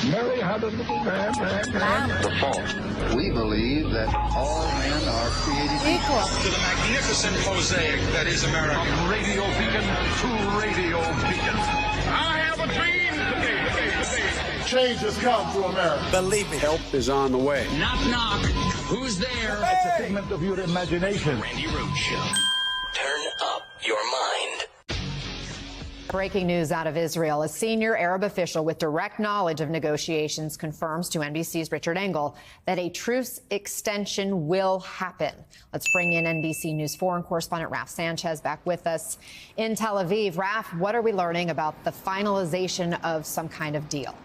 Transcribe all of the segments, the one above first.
Mary had a little lamb. The fault. We believe that all men are created equal. To the magnificent mosaic that is America. From radio beacon to radio beacon. I have a dream today. Change has come to America. Believe me, help is on the way. Knock, knock. Who's there? It's a figment of your imagination. Randi Rhodes Show. Turn up your mind. Breaking news out of Israel. A senior Arab official with direct knowledge of negotiations confirms to NBC's Richard Engel that a truce extension will happen. Let's bring in NBC News foreign correspondent Raf Sanchez back with us in Tel Aviv. Raf, what are we learning about the finalization of some kind of deal?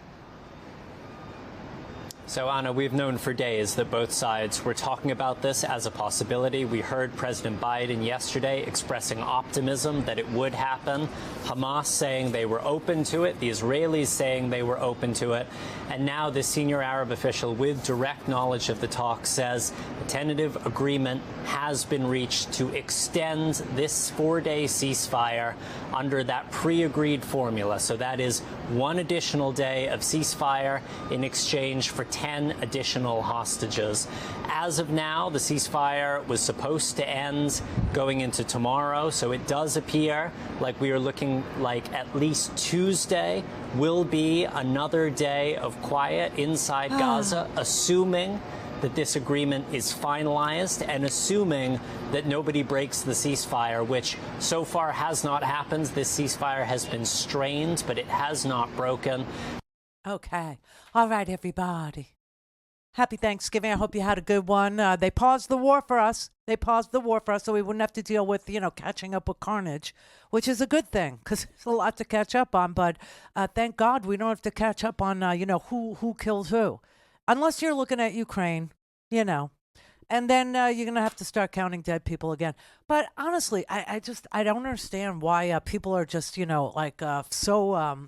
So, Anna, we've known for days that both sides were talking about this as a possibility. We heard President Biden yesterday expressing optimism that it would happen. Hamas saying they were open to it. The Israelis saying they were open to it. And now this senior Arab official with direct knowledge of the talks says a tentative agreement has been reached to extend this 4-day ceasefire under that pre-agreed formula. So that is one additional day of ceasefire in exchange for 10 additional hostages. As of now, the ceasefire was supposed to end going into tomorrow, so it does appear like we are looking like at least Tuesday will be another day of quiet inside Gaza, assuming that this agreement is finalized and assuming that nobody breaks the ceasefire, which so far has not happened. This ceasefire has been strained, but it has not broken. Okay. All right, everybody. Happy Thanksgiving. I hope you had a good one. They paused the war for us. So we wouldn't have to deal with, catching up with carnage, which is a good thing because there's a lot to catch up on. But thank God we don't have to catch up on, who killed who. Unless you're looking at Ukraine, And then you're going to have to start counting dead people again. But honestly, I don't understand why people are just, so...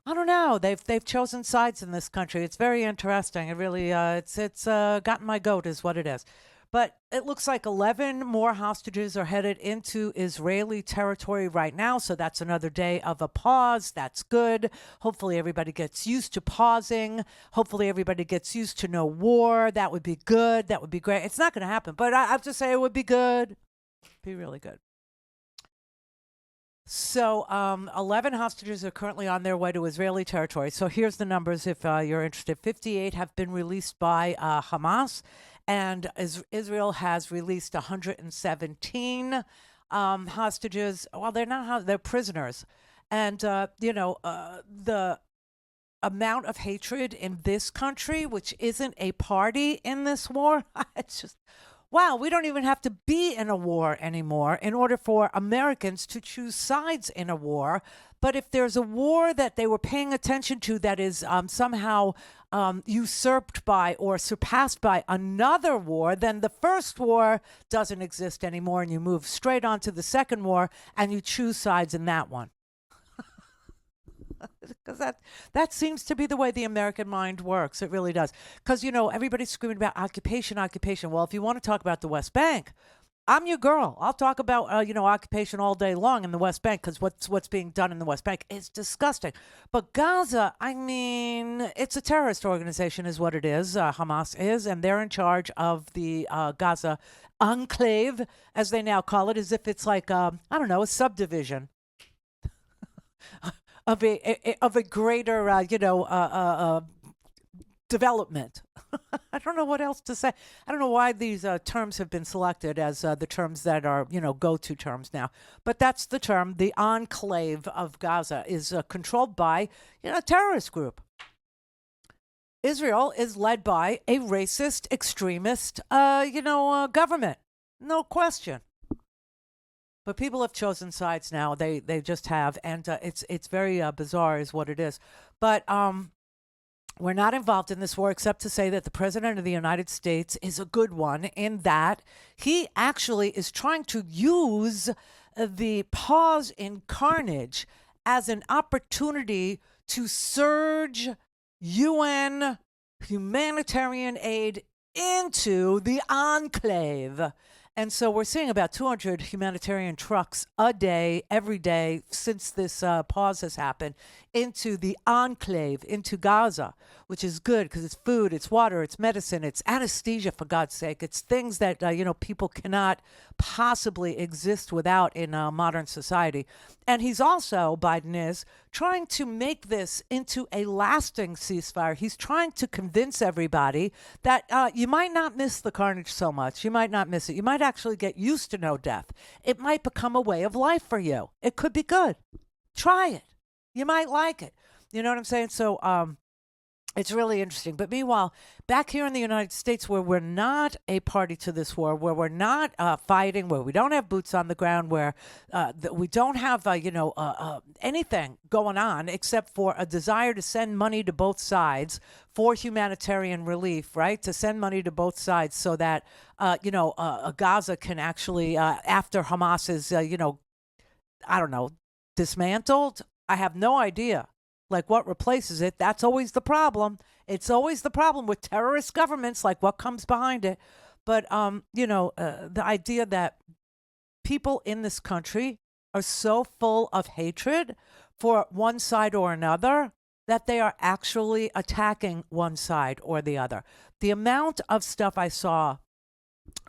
I don't know. They've chosen sides in this country. It's very interesting. It really it's gotten my goat is what it is. But it looks like 11 more hostages are headed into Israeli territory right now. So that's another day of a pause. That's good. Hopefully everybody gets used to pausing. Hopefully everybody gets used to no war. That would be good. That would be great. It's not going to happen, but I have to say it would be good. Be really good. So 11 hostages are currently on their way to Israeli territory. So here's the numbers if you're interested. 58 have been released by Hamas, and Israel has released 117 hostages. Well, they're not they're prisoners. And, the amount of hatred in this country, which isn't a party in this war, it's just... Wow, we don't even have to be in a war anymore in order for Americans to choose sides in a war. But if there's a war that they were paying attention to that is somehow usurped by or surpassed by another war, then the first war doesn't exist anymore and you move straight on to the second war and you choose sides in that one. Because that seems to be the way the American mind works. It really does. Because, everybody's screaming about occupation. Well, if you want to talk about the West Bank, I'm your girl. I'll talk about, occupation all day long in the West Bank because what's being done in the West Bank is disgusting. But Gaza, it's a terrorist organization is what it is. Hamas is, and they're in charge of the Gaza enclave, as they now call it, as if it's like, a subdivision. Of a greater, development. I don't know what else to say. I don't know why these terms have been selected as the terms that are, go-to terms now. But that's the term. The enclave of Gaza is controlled by, a terrorist group. Israel is led by a racist, extremist, government. No question. But people have chosen sides now. They just have, and it's very bizarre, is what it is. But we're not involved in this war, except to say that the president of the United States is a good one in that he actually is trying to use the pause in carnage as an opportunity to surge UN humanitarian aid into the enclave. And so we're seeing about 200 humanitarian trucks a day, every day, since this pause has happened, into the enclave, into Gaza, which is good because it's food, it's water, it's medicine, it's anesthesia, for God's sake. It's things that, people cannot possibly exist without in a modern society. And he's also, Biden is, trying to make this into a lasting ceasefire. He's trying to convince everybody that you might not miss the carnage so much. You might not miss it. You might actually get used to no death. It might become a way of life for you. It could be good. Try it. You might like it. You know what I'm saying? So it's really interesting. But meanwhile, back here in the United States, where we're not a party to this war, where we're not fighting, where we don't have boots on the ground, where we don't have, anything going on except for a desire to send money to both sides for humanitarian relief, right? To send money to both sides so that, Gaza can actually, after Hamas is, dismantled. I have no idea. Like what replaces it? That's always the problem. It's always the problem with terrorist governments, like what comes behind it. But, the idea that people in this country are so full of hatred for one side or another that they are actually attacking one side or the other. The amount of stuff I saw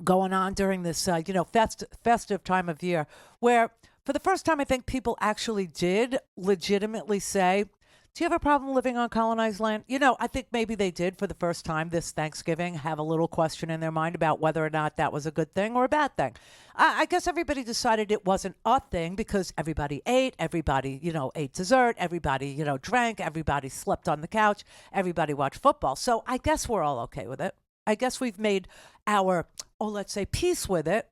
going on during this, festive time of year where for the first time, I think people actually did legitimately say, do you have a problem living on colonized land? I think maybe they did for the first time this Thanksgiving have a little question in their mind about whether or not that was a good thing or a bad thing. I guess everybody decided it wasn't a thing because everybody ate, everybody, ate dessert, everybody, drank, everybody slept on the couch, everybody watched football. So I guess we're all okay with it. I guess we've made our, let's say, peace with it.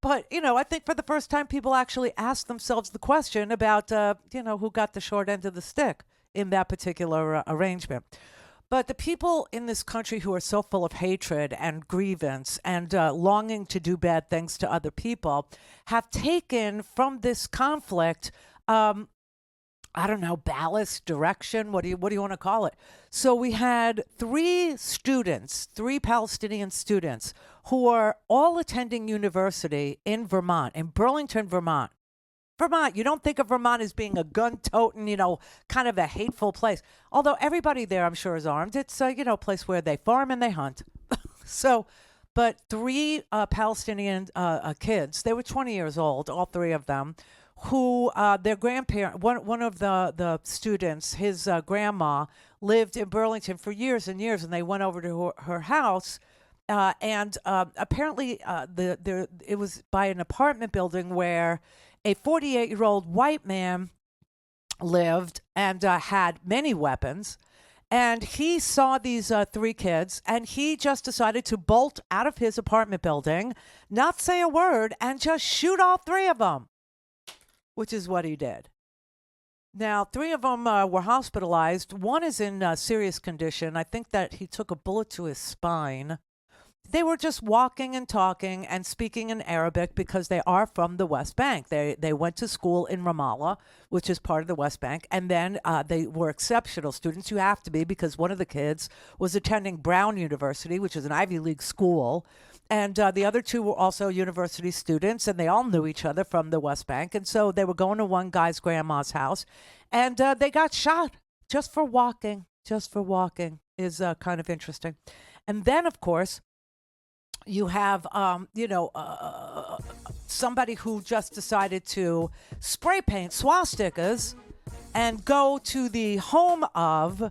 But, I think for the first time, people actually asked themselves the question about, who got the short end of the stick in that particular arrangement. But the people in this country who are so full of hatred and grievance and longing to do bad things to other people have taken from this conflict, ballast, direction. What do you want to call it? So we had three Palestinian students who are all attending university in Vermont, in Burlington, Vermont. Vermont, you don't think of Vermont as being a gun-toting, kind of a hateful place. Although everybody there, I'm sure, is armed. It's a, place where they farm and they hunt. But three Palestinian kids, they were 20 years old, all three of them, who their grandparent, one of the students, his grandma lived in Burlington for years and years, and they went over to her house, and apparently it was by an apartment building where a 48-year-old white man lived and had many weapons, and he saw these three kids, and he just decided to bolt out of his apartment building, not say a word, and just shoot all three of them. Which is what he did. Now, three of them were hospitalized. One is in serious condition. I think that he took a bullet to his spine. They were just walking and talking and speaking in Arabic because they are from the West Bank. They went to school in Ramallah, which is part of the West Bank, and then they were exceptional students. You have to be because one of the kids was attending Brown University, which is an Ivy League school, and the other two were also university students, and they all knew each other from the West Bank. And so they were going to one guy's grandma's house, and they got shot just for walking. Just for walking is kind of interesting. And then, of course, you have, somebody who just decided to spray paint swastikas and go to the home of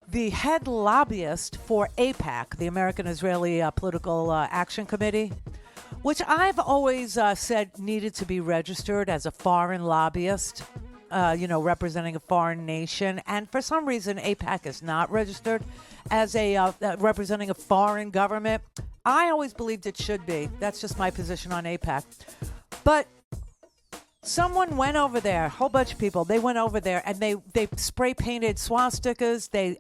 the head lobbyist for AIPAC, the American Israeli Political Action Committee, which I've always said needed to be registered as a foreign lobbyist, representing a foreign nation. And for some reason, AIPAC is not registered as a representing a foreign government. I always believed it should be. That's just my position on AIPAC. But someone went over there, a whole bunch of people, they went over there and they spray painted swastikas. They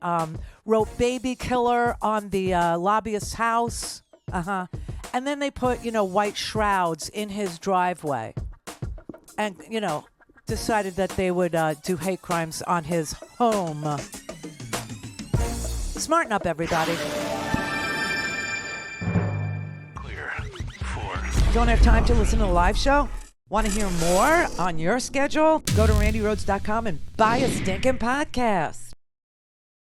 wrote baby killer on the lobbyist's house. And then they put, white shrouds in his driveway. And, decided that they would do hate crimes on his home. Smarten up, everybody. Don't have time to listen to the live show? Want to hear more on your schedule? Go to randyrhodes.com and buy a stinking podcast.